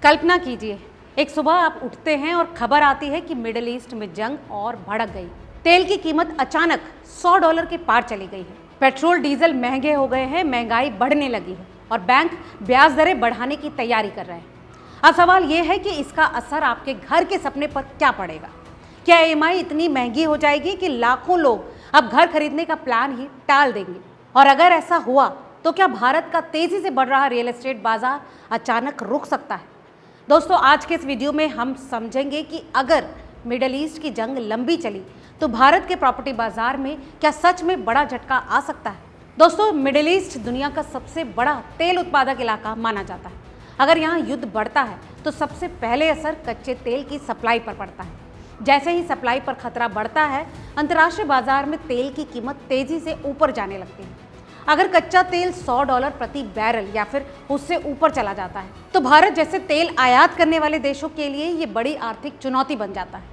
कल्पना कीजिए, एक सुबह आप उठते हैं और खबर आती है कि मिडिल ईस्ट में जंग और भड़क गई। तेल की कीमत अचानक $100 के पार चली गई है। पेट्रोल डीजल महंगे हो गए हैं, महंगाई बढ़ने लगी है और बैंक ब्याज दरें बढ़ाने की तैयारी कर रहे हैं। अब सवाल यह है कि इसका असर आपके घर के सपने पर क्या पड़ेगा। क्या ईएमआई इतनी महंगी हो जाएगी कि लाखों लोग अब घर खरीदने का प्लान ही टाल देंगे? और अगर ऐसा हुआ तो क्या भारत का तेजी से बढ़ रहा रियल एस्टेट बाजार अचानक रुक सकता है? दोस्तों, आज के इस वीडियो में हम समझेंगे कि अगर मिडिल ईस्ट की जंग लंबी चली तो भारत के प्रॉपर्टी बाजार में क्या सच में बड़ा झटका आ सकता है। दोस्तों, मिडिल ईस्ट दुनिया का सबसे बड़ा तेल उत्पादक इलाका माना जाता है। अगर यहाँ युद्ध बढ़ता है तो सबसे पहले असर कच्चे तेल की सप्लाई पर पड़ता है। जैसे ही सप्लाई पर खतरा बढ़ता है, अंतर्राष्ट्रीय बाजार में तेल की कीमत तेजी से ऊपर जाने लगती है। अगर कच्चा तेल $100 प्रति बैरल या फिर उससे ऊपर चला जाता है तो भारत जैसे तेल आयात करने वाले देशों के लिए ये बड़ी आर्थिक चुनौती बन जाता है,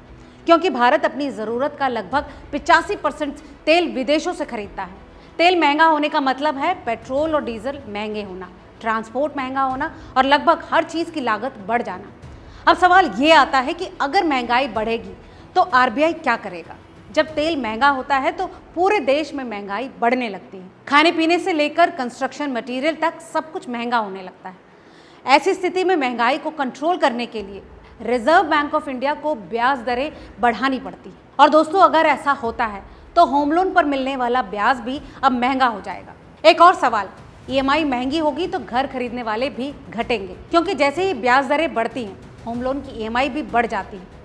क्योंकि भारत अपनी ज़रूरत का लगभग 85% तेल विदेशों से खरीदता है। तेल महंगा होने का मतलब है पेट्रोल और डीजल महंगे होना, ट्रांसपोर्ट महंगा होना और लगभग हर चीज़ की लागत बढ़ जाना। अब सवाल ये आता है कि अगर महंगाई बढ़ेगी तो आरबीआई क्या करेगा? जब तेल महंगा होता है तो पूरे देश में महंगाई बढ़ने लगती है। खाने पीने से लेकर कंस्ट्रक्शन मटेरियल तक सब कुछ महंगा होने लगता है। ऐसी स्थिति में महंगाई को कंट्रोल करने के लिए रिजर्व बैंक ऑफ इंडिया को ब्याज दरें बढ़ानी पड़ती है। और दोस्तों, अगर ऐसा होता है तो होम लोन पर मिलने वाला ब्याज भी अब महंगा हो जाएगा। एक और सवाल, ईएमआई महंगी होगी तो घर खरीदने वाले भी घटेंगे, क्योंकि जैसे ही ब्याज दरें बढ़ती हैं होम लोन की ईएमआई भी बढ़ जाती है।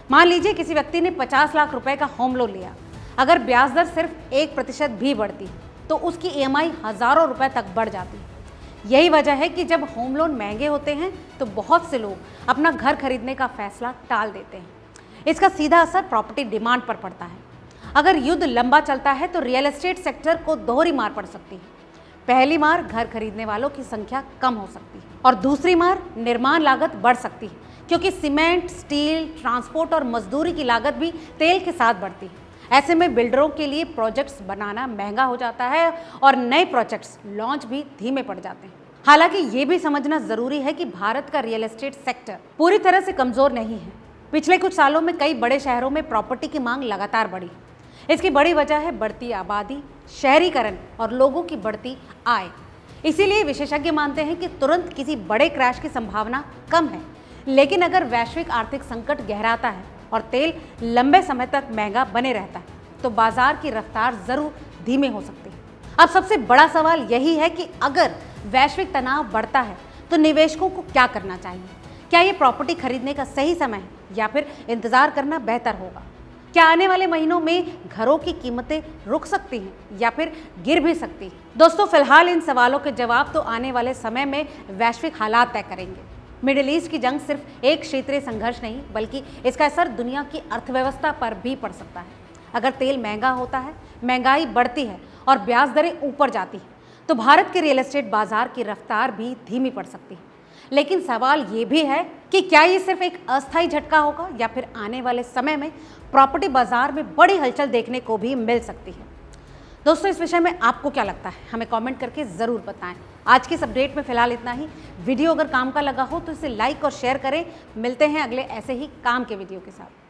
मान लीजिए किसी व्यक्ति ने 50 लाख रुपए का होम लोन लिया। अगर ब्याज दर सिर्फ 1% भी बढ़ती तो उसकी ईएमआई हज़ारों रुपए तक बढ़ जाती। यही वजह है कि जब होम लोन महंगे होते हैं तो बहुत से लोग अपना घर खरीदने का फैसला टाल देते हैं। इसका सीधा असर प्रॉपर्टी डिमांड पर पड़ता है। अगर युद्ध लंबा चलता है तो रियल एस्टेट सेक्टर को दोहरी मार पड़ सकती है। पहली मार, घर खरीदने वालों की संख्या कम हो सकती है और दूसरी मार, निर्माण लागत बढ़ सकती है, क्योंकि सीमेंट, स्टील, ट्रांसपोर्ट और मजदूरी की लागत भी तेल के साथ बढ़ती है। ऐसे में बिल्डरों के लिए प्रोजेक्ट्स बनाना महंगा हो जाता है और नए प्रोजेक्ट्स लॉन्च भी धीमे पड़ जाते हैं। हालांकि ये भी समझना जरूरी है कि भारत का रियल एस्टेट सेक्टर पूरी तरह से कमजोर नहीं है। पिछले कुछ सालों में कई बड़े शहरों में प्रॉपर्टी की मांग लगातार बढ़ी। इसकी बड़ी वजह है बढ़ती आबादी, शहरीकरण और लोगों की बढ़ती आय। इसीलिए विशेषज्ञ मानते हैं कि तुरंत किसी बड़े क्रैश की संभावना कम है। लेकिन अगर वैश्विक आर्थिक संकट गहराता है और तेल लंबे समय तक महंगा बने रहता है तो बाजार की रफ्तार जरूर धीमे हो सकती है। अब सबसे बड़ा सवाल यही है कि अगर वैश्विक तनाव बढ़ता है तो निवेशकों को क्या करना चाहिए? क्या ये प्रॉपर्टी खरीदने का सही समय है या फिर इंतजार करना बेहतर होगा? क्या आने वाले महीनों में घरों की कीमतें रुक सकती हैं या फिर गिर भी सकती हैं? दोस्तों, फिलहाल इन सवालों के जवाब तो आने वाले समय में वैश्विक हालात तय करेंगे। मिडिल ईस्ट की जंग सिर्फ एक क्षेत्रीय संघर्ष नहीं, बल्कि इसका असर दुनिया की अर्थव्यवस्था पर भी पड़ सकता है। अगर तेल महंगा होता है, महंगाई बढ़ती है और ब्याज दरें ऊपर जाती है तो भारत के रियल एस्टेट बाजार की रफ्तार भी धीमी पड़ सकती है। लेकिन सवाल ये भी है कि क्या ये सिर्फ एक अस्थायी झटका होगा या फिर आने वाले समय में प्रॉपर्टी बाजार में बड़ी हलचल देखने को भी मिल सकती है। दोस्तों, इस विषय में आपको क्या लगता है? हमें कमेंट करके ज़रूर बताएं। आज की इस अपडेट में फिलहाल इतना ही। वीडियो अगर काम का लगा हो तो इसे लाइक और शेयर करें। मिलते हैं अगले ऐसे ही काम के वीडियो के साथ।